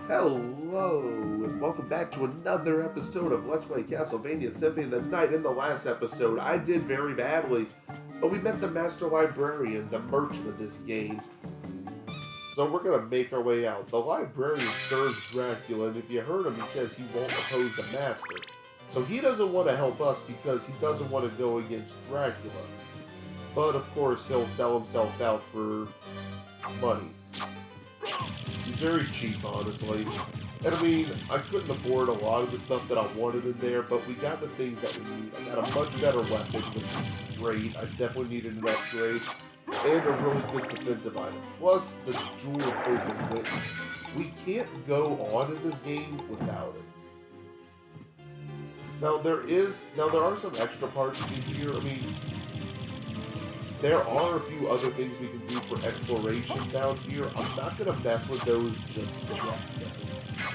Hello, and welcome back to another episode of Let's Play Castlevania Symphony of the Night. In the last episode, I did very badly, but we met the Master Librarian, the merchant of this game. So we're going to make our way out. The Librarian serves Dracula, and if you heard him, he says he won't oppose the Master. So he doesn't want to help us because he doesn't want to go against Dracula. But of course, he'll sell himself out for money. He's very cheap, honestly. And I mean, I couldn't afford a lot of the stuff that I wanted in there, but we got the things that we need. I got a much better weapon, which is great. I definitely needed an upgrade. And a really good defensive item. Plus, the Jewel of Open Wit. We can't go on in this game without it. Now, there are some extra parts in here. I mean, there are a few other things we can do for exploration down here. I'm not going to mess with those just yet,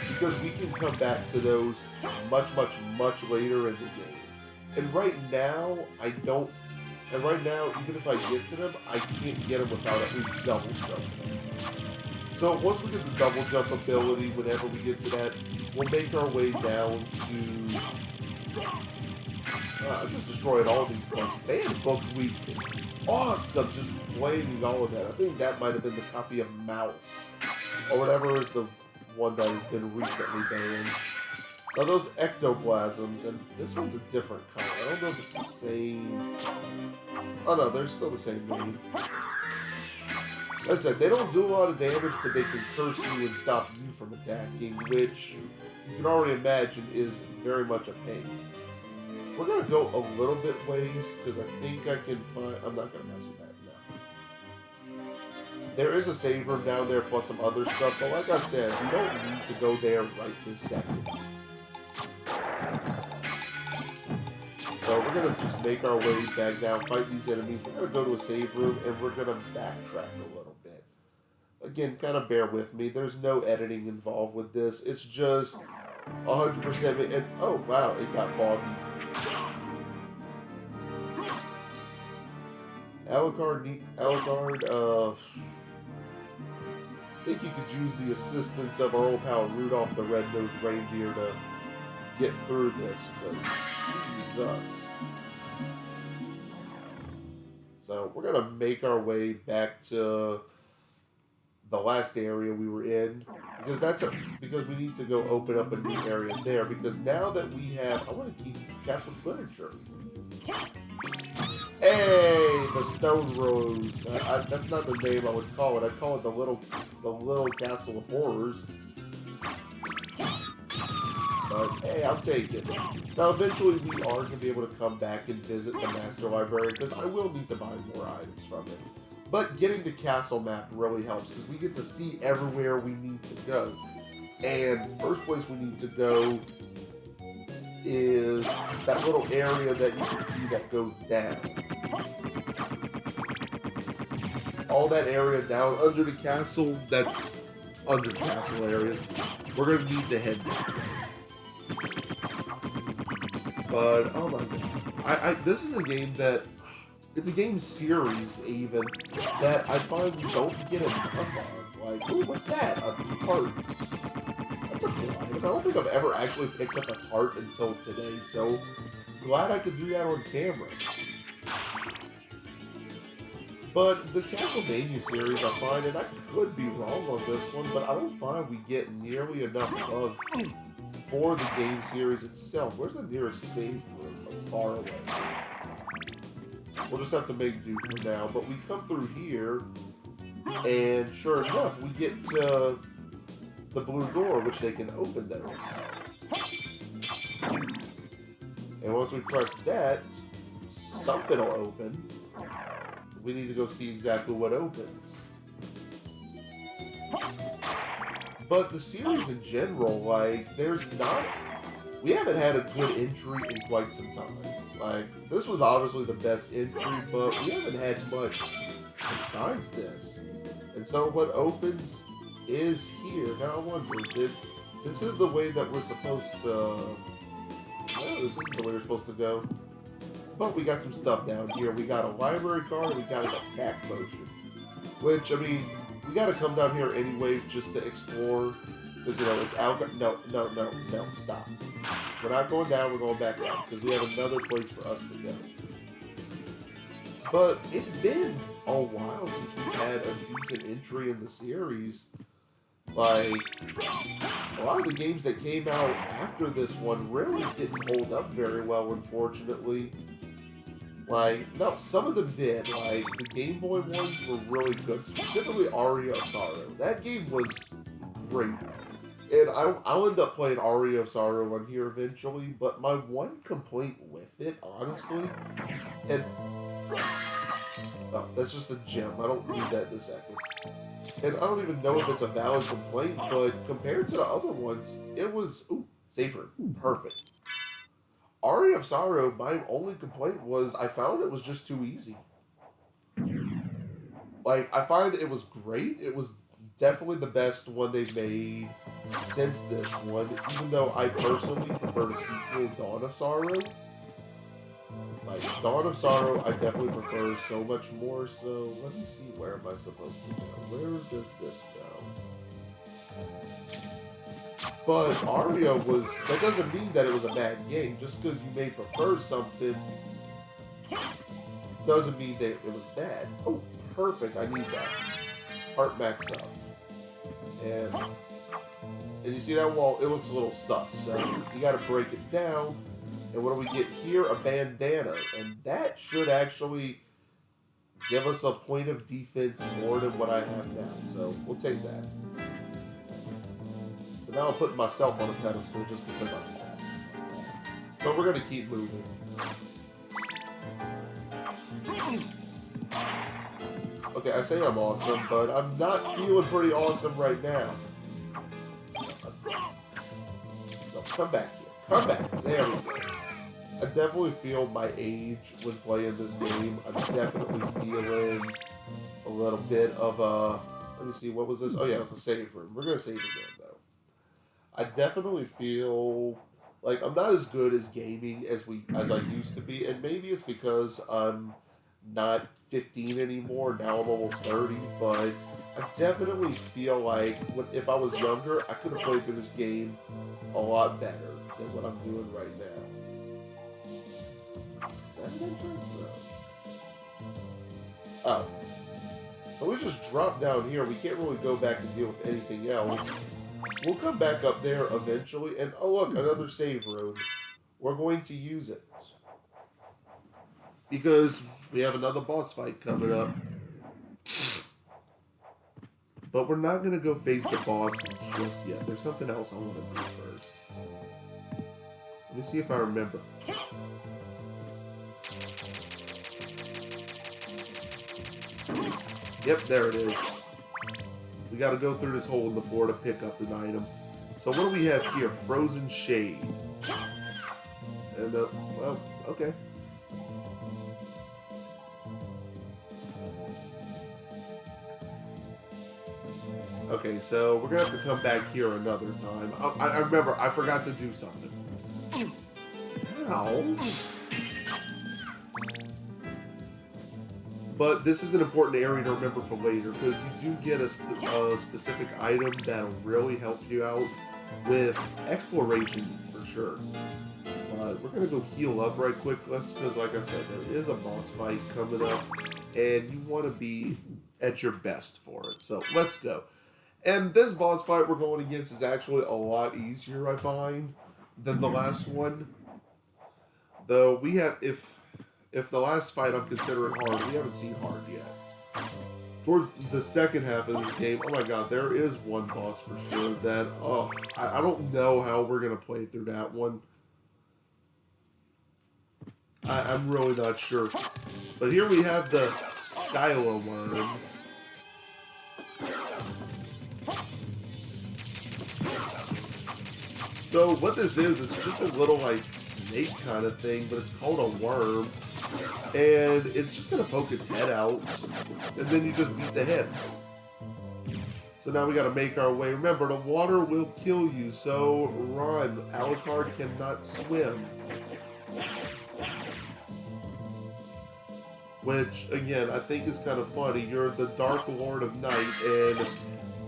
because we can come back to those much later in the game. And right now, even if I get to them, I can't get them without at least double jumping. So once we get the double jump ability, whenever we get to that, we'll make our way down to... I just destroyed all these books. And book weakness. Awesome! Just blaming all of that. I think that might have been the copy of Mouse. Or whatever is the one that has been recently banned. Now those ectoplasms, and this one's a different color. I don't know if it's the same... Oh no, they're still the same name. Like I said, they don't do a lot of damage, but they can curse you and stop you from attacking, which you can already imagine is very much a pain. We're going to go a little bit ways, because I think I can find... I'm not going to mess with that now. There is a save room down there, plus some other stuff, but like I said, we don't need to go there right this second. So we're going to just make our way back down, fight these enemies. We're going to go to a save room, and we're going to backtrack a little bit. Again, kind of bear with me. There's no editing involved with this. It's just 100%. And oh, wow, it got foggy. Alucard, I think you could use the assistance of our old pal Rudolph the Red-Nosed Reindeer to get through this, because Jesus. So we're going to make our way back to the last area we were in, because we need to go open up a new area there, because now that we have... I want to keep Catholic literature. Hey, the Stone Rose. That's not the name I would call it. I'd call it the little Castle of Horrors. But hey, I'll take it. Now, eventually, we are going to be able to come back and visit the Master Librarian, because I will need to buy more items from him. But getting the castle map really helps, because we get to see everywhere we need to go. And first place we need to go is that little area that you can see that goes down. All that area down under the castle, that's under castle areas, we're going to need to head that way. But, oh my god. This is a game that... It's a game series, even, that I find we don't get enough of. Like, ooh, what's that? A tart. That's a cool item. I don't think I've ever actually picked up a tart until today, so glad I could do that on camera. But the Castlevania series, I find, and I could be wrong on this one, but I don't find we get nearly enough love for the game series itself. Where's the nearest save room? Like, far away. We'll just have to make do for now. But we come through here, and sure enough, we get to the blue door, which they can open those. And once we press that, something will open. We need to go see exactly what opens. But the series in general, like, we haven't had a good entry in quite some time. Like, this was obviously the best entry, but we haven't had much besides this. And so what opens is here. Now I wonder, this is the way that we're supposed to... No, this isn't the way we're supposed to go. But we got some stuff down here. We got a library card, and we got an attack potion. Which, I mean, we gotta come down here anyway just to explore. Because, you know, it's Alucard. No, stop. We're not going down, we're going back up. Because we have another place for us to go. But it's been a while since we've had a decent entry in the series. Like, a lot of the games that came out after this one really didn't hold up very well, unfortunately. Like, no, some of them did. Like, the Game Boy ones were really good, specifically Aria of Sorrow. That game was great. And I'll end up playing Aria of Sorrow on here eventually, but my one complaint with it, honestly, and... Oh, that's just a gem. I don't need that in a second. And I don't even know if it's a valid complaint, but compared to the other ones, it was... Ooh, safer. Perfect. Aria of Sorrow, my only complaint was I found it was just too easy. Like, I find it was great. It was definitely the best one they've made since this one, even though I personally prefer the sequel, Dawn of Sorrow. Like, Dawn of Sorrow, I definitely prefer so much more, so let me see, where am I supposed to go? Where does this go? But Aria was, that doesn't mean that it was a bad game. Just because you may prefer something doesn't mean that it was bad. Oh, perfect, I need that. Heart max up. And you see that wall, it looks a little sus, so you gotta break it down. And what do we get here? A bandana. And that should actually give us a point of defense more than what I have now. So we'll take that. But now I'm putting myself on a pedestal just because I'm awesome. So we're going to keep moving. Okay, I say I'm awesome, but I'm not feeling pretty awesome right now. No, come back here. Come back. There we go. I definitely feel my age when playing this game. I'm definitely feeling a little bit of a... Let me see, what was this? Oh yeah, it was a save room. We're going to save again, though. I definitely feel like I'm not as good as gaming as I used to be, and maybe it's because I'm not 15 anymore. Now I'm almost 30, but I definitely feel like if I was younger, I could have played through this game a lot better than what I'm doing right now. Entrance? No. Oh. So we just dropped down here. We can't really go back and deal with anything else. We'll come back up there eventually. And oh look, another save room. We're going to use it. Because we have another boss fight coming up. But we're not going to go face the boss just yet. There's something else I want to do first. Let me see if I remember. Yep, there it is. We gotta go through this hole in the floor to pick up an item. So what do we have here? Frozen Shade. And, well, okay. Okay, so we're gonna have to come back here another time. I remember, I forgot to do something. Ow. But this is an important area to remember for later, because you do get a specific item that'll really help you out with exploration, for sure. But we're going to go heal up right quick, because like I said, there is a boss fight coming up, and you want to be at your best for it. So let's go. And this boss fight we're going against is actually a lot easier, I find, than the last one. Though we have, if the last fight I'm considering hard, we haven't seen hard yet. Towards the second half of this game, oh my god, there is one boss for sure that, oh, I don't know how we're going to play through that one. I'm really not sure. But here we have the Skyla worm. So what this is, it's just a little like snake kind of thing, but it's called a worm. And it's just going to poke its head out, and then you just beat the head. So now we got to make our way. Remember, the water will kill you, so run. Alucard cannot swim. Which, again, I think is kind of funny. You're the Dark Lord of Night, and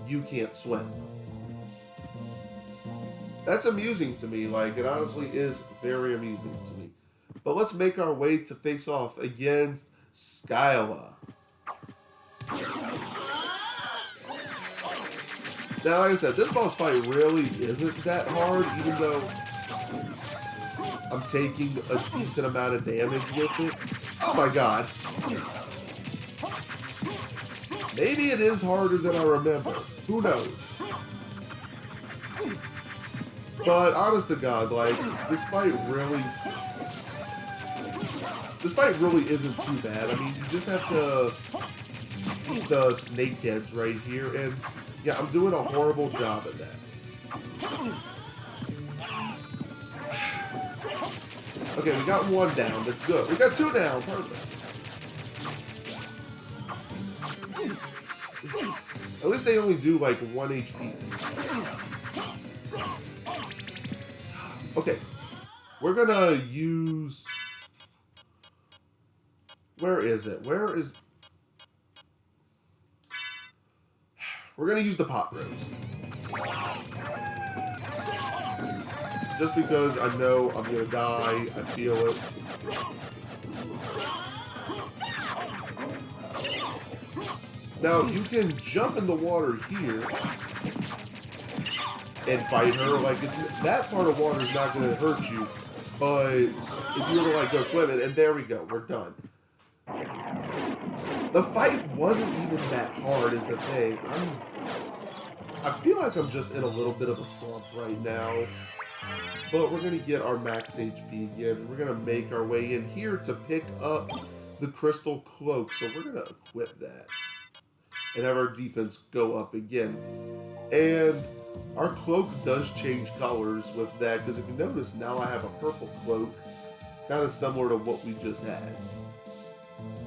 you can't swim. That's amusing to me. Like, it honestly is very amusing to me. But let's make our way to face off against Skyla. Now, like I said, this boss fight really isn't that hard, even though I'm taking a decent amount of damage with it. Oh my god. Maybe it is harder than I remember. Who knows? But honest to God, like, this fight really isn't too bad. I mean, you just have to beat the snakeheads right here, and yeah, I'm doing a horrible job at that. Okay, we got one down. That's good. We got two down. Perfect. At least they only do like 1 HP. Okay. We're gonna use... Where is it? Where is... We're gonna use the pot roast. Just because I know I'm gonna die. I feel it. Now, you can jump in the water here and fight her. Like, that part of water is not going to hurt you. But if you were to, like, go swimming, and there we go. We're done. The fight wasn't even that hard is the thing. I feel like I'm just in a little bit of a slump right now. But we're going to get our max HP again. We're going to make our way in here to pick up the crystal cloak. So we're going to equip that. And have our defense go up again. And our cloak does change colors with that, because if you notice, now I have a purple cloak, kind of similar to what we just had.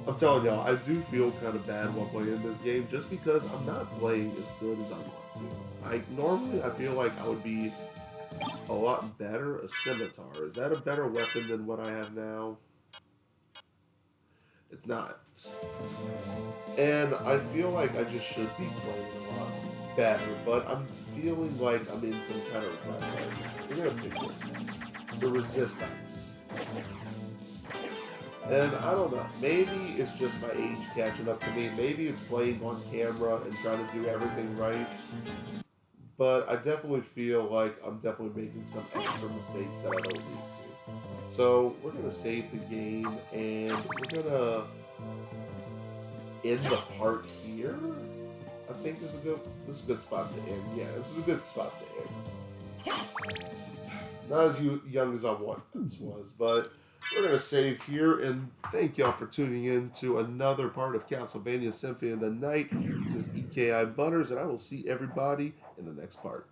I'm telling y'all, I do feel kind of bad while playing this game, just because I'm not playing as good as I want to. Normally, I feel like I would be a lot better a scimitar. Is that a better weapon than what I have now? It's not. And I feel like I just should be playing a lot better, but I'm feeling like I'm in some kind of rut right now. We're going to pick this. It's a resist ice. And I don't know, maybe it's just my age catching up to me. Maybe it's playing on camera and trying to do everything right. But I definitely feel like I'm definitely making some extra mistakes that I don't need to. So we're going to save the game, and we're going to end the part here. I think this is a good spot to end. Yeah, this is a good spot to end. Not as young as I once was, but we're going to save here, and thank y'all for tuning in to another part of Castlevania Symphony of the Night. This is EKI Butters, and I will see everybody in the next part.